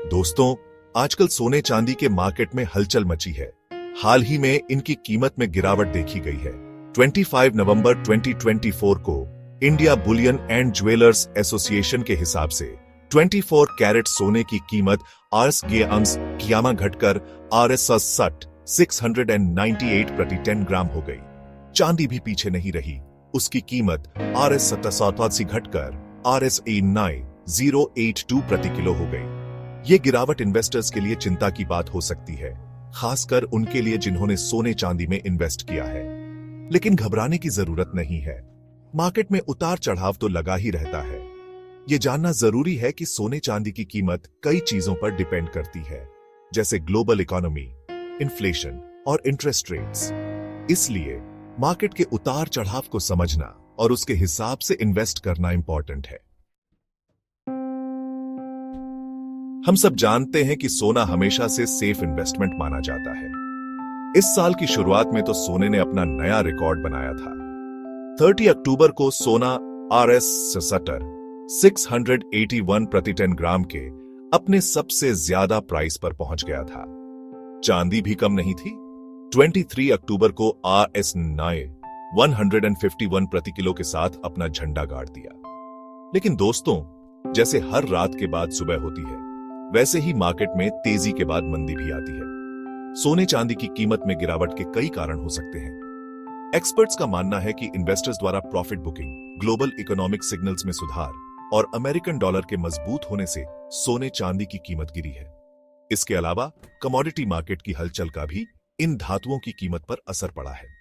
दोस्तों, आजकल सोने चांदी के मार्केट में हलचल मची है। हाल ही में इनकी कीमत में गिरावट देखी गई है। 25 नवंबर 2024 को India Boolean and jewellers association के हिसाब से 24 कैरेट सोने की कीमत आरएस गे अंश कियामा घटकर आरएस 698 प्रति 10 ग्राम हो गई। चांदी भी पीछे नहीं रही, उसकी कीमत आरएस 87 घटकर आरएस 9082 प्रति किलो हो गई। ये गिरावट इन्वेस्टर्स के लिए चिंता की बात हो सकती है, खासकर उनके लिए जिन्होंने सोने चांदी में इन्वेस्ट किया है। लेकिन घबराने की जरूरत नहीं है। मार्केट में उतार चढ़ाव तो लगा ही रहता है। ये जानना जरूरी है कि सोने चांदी की कीमत कई चीजों पर डिपेंड करती है, जैसे ग्लोबल इकोनॉमी, इन्फ्लेशन और इंटरेस्ट रेट्स। इसलिए मार्केट के उतार चढ़ाव को समझना और उसके हिसाब से इन्वेस्ट करना इंपॉर्टेंट है। हम सब जानते हैं कि सोना हमेशा से सेफ इन्वेस्टमेंट माना जाता है। इस साल की शुरुआत में तो सोने ने अपना नया रिकॉर्ड बनाया था। 30 अक्टूबर को सोना आरएस 681 प्रति 10 ग्राम के अपने सबसे ज्यादा प्राइस पर पहुंच गया था। चांदी भी कम नहीं थी। 23 अक्टूबर को आरएस 151 प्रति किलो के साथ अपना झंडा गाड़ दिया। लेकिन दोस्तों, जैसे हर रात के बाद सुबह होती है, वैसे ही मार्केट में तेजी के बाद मंदी भी आती है। सोने चांदी की कीमत में गिरावट के कई कारण हो सकते हैं। एक्सपर्ट्स का मानना है कि इन्वेस्टर्स द्वारा profit booking, global economic signals में सुधार और अमेरिकन डॉलर के मजबूत होने से सोने चांदी की कीमत गिरी है। इसके अलावा कमोडिटी मार्केट की हलचल का भी इन धातुओं की कीमत पर असर पड़ा है।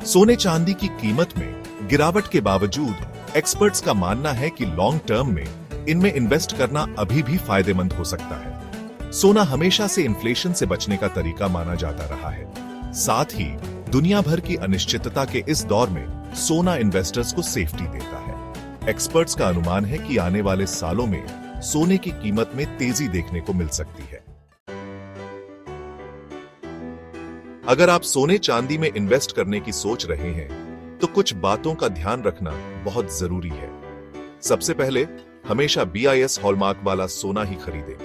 सोने चांदी की कीमत में गिरावट के बावजूद एक्सपर्ट्स का मानना है कि लॉन्ग टर्म में इनमें इन्वेस्ट करना अभी भी फायदेमंद हो सकता है। सोना हमेशा से इन्फ्लेशन से बचने का तरीका माना जाता रहा है। साथ ही दुनिया भर की अनिश्चितता के इस दौर में सोना इन्वेस्टर्स को सेफ्टी देता है। एक्सपर्ट्स का अनुमान है कि आने वाले सालों में सोने की कीमत में तेजी देखने को मिल सकती है। अगर आप सोने चांदी में इन्वेस्ट करने की सोच रहे हैं, तो कुछ बातों का ध्यान रखना बहुत जरूरी है। सबसे पहले, हमेशा BIS हॉलमार्क वाला सोना ही खरीदें।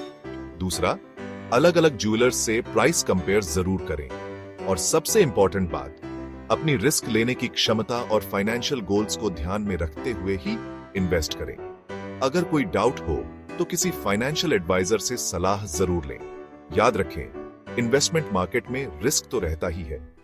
दूसरा, अलग अलग ज्वेलर्स से प्राइस कंपेयर जरूर करें। और सबसे इंपॉर्टेंट बात, अपनी रिस्क लेने की क्षमता और फाइनेंशियल गोल्स को ध्यान में रखते हुए ही इन्वेस्ट करें। अगर कोई डाउट हो तो किसी फाइनेंशियल एडवाइजर से सलाह जरूर लें। याद रखें, इन्वेस्टमेंट मार्केट में रिस्क तो रहता ही है,